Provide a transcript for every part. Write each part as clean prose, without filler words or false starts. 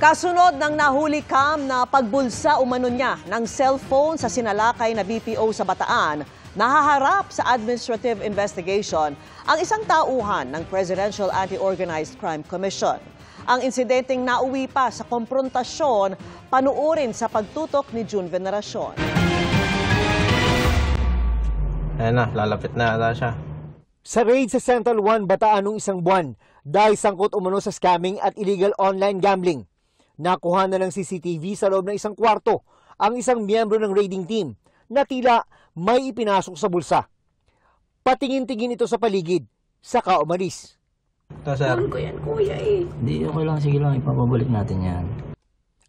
Kasunod ng nahuli kam na pagbulsa umano niya ng cellphone sa sinalakay na BPO sa Bataan, nahaharap sa administrative investigation ang isang tauhan ng Presidential Anti-Organized Crime Commission. Ang insidenteng nauwi pa sa komprontasyon, panuorin sa pagtutok ni June Veneracion. Ayan na, lalapit na ata siya. Sa raid sa Central 1 Bataan noong isang buwan dahil sangkot umano sa scamming at illegal online gambling. Nakuha na ng CCTV sa loob ng isang kwarto ang isang miyembro ng raiding team na tila may ipinasok sa bulsa. Patingin-tingin ito sa paligid, saka umalis. Ito, sir. Ko yan, kuya eh. Hindi, okay lang. Sige lang, ipapabalik natin yan.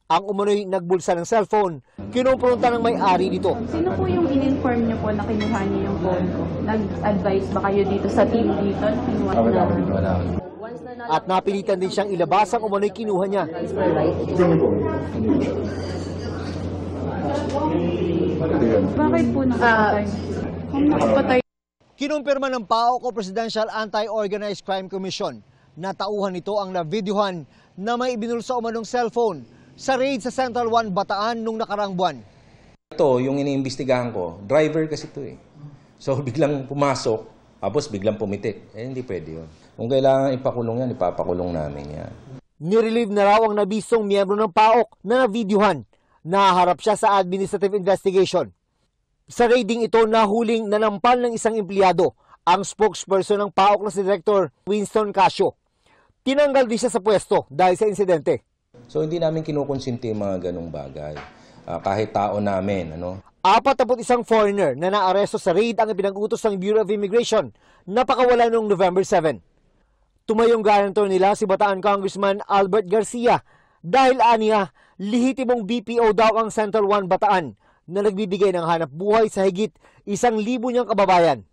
Ang umano'y nagbulsa ng cellphone, kinumpronta ng may-ari nito. Sino po yung in-inform niyo po na kinuha niyo yung phone ko? Nag-advise ba kayo dito sa team dito na kinuha na? At napilitan din siyang ilabas ang umano'y kinuha niya. Bakit po nakapatay? Kung nakapatay, Kinumpirma ng PAOK o Presidential Anti-Organized Crime Commission na tauhan nito ang navideohan na may ibinulsa umanong cellphone sa raid sa Central 1 Bataan nung nakarang buwan. Ito, yung iniimbestigahan ko, driver kasi ito eh. So biglang pumasok, tapos biglang pumitik. Hindi pwede yun. Kung kailangan ipakulong yan, ipapakulong namin yan. Nirelieve na raw ang nabisong miyembro ng PAOK na navideohan. Naharap siya sa administrative investigation. Sa raiding ito, nahuling nanampal ng isang empleyado, ang spokesperson ng PAOK na si Director Winston Casio. Tinanggal din siya sa pwesto dahil sa insidente. So hindi namin kinukonsinti yung mga ganong bagay. Kahit tao namin, 41 foreigner na naaresto sa raid ang ipinag-utos ng Bureau of Immigration na pakawala noong November 7. Tumayong guarantor nila si Bataan Congressman Albert Garcia dahil aniya, lihitimong BPO daw ang Central 1 Bataan na nagbibigay ng hanap buhay sa higit 1,000 niyang kababayan.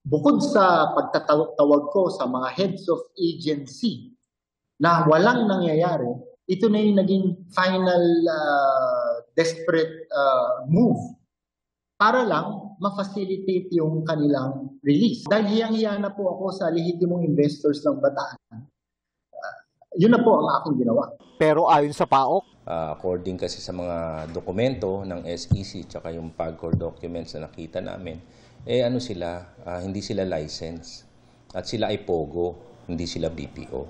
Bukod sa pagtatawag ko sa mga heads of agency na walang nangyayari, ito na yung naging final desperate move para lang ma-facilitate yung kanilang release. Dahil hiyang-hiya na po ako sa lehitimong investors ng Bataan. Yun na po ang aking ginawa. Pero ayon sa PAOK, according kasi sa mga dokumento ng SEC tsaka yung PAGCOR documents na nakita namin, hindi sila license. At sila ay POGO, hindi sila BPO.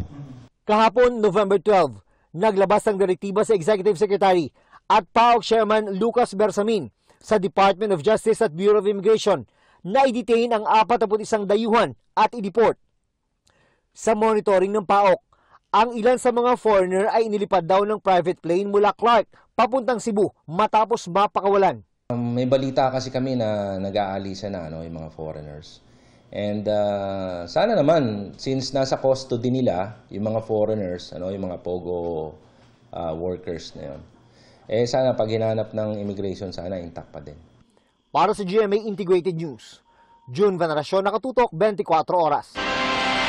kahapon November 12, naglabas ng direktiba sa Executive Secretary at PAOK Chairman Lucas Bersamin sa Department of Justice at Bureau of Immigration na i-detain ang 41 dayuhan at i-deport. Sa monitoring ng PAOK, ang ilan sa mga foreigner ay inilipad daw ng private plane mula Clark papuntang Cebu matapos mapakawalan. May balita kasi kami na nag-aalisa na yung mga foreigners. And sana naman, since nasa custody nila, yung mga foreigners, yung mga POGO workers na yun, sana pag hinanap ng immigration, sana intact pa din. Para sa GMA Integrated News, June Veneracion, nakatutok 24 oras.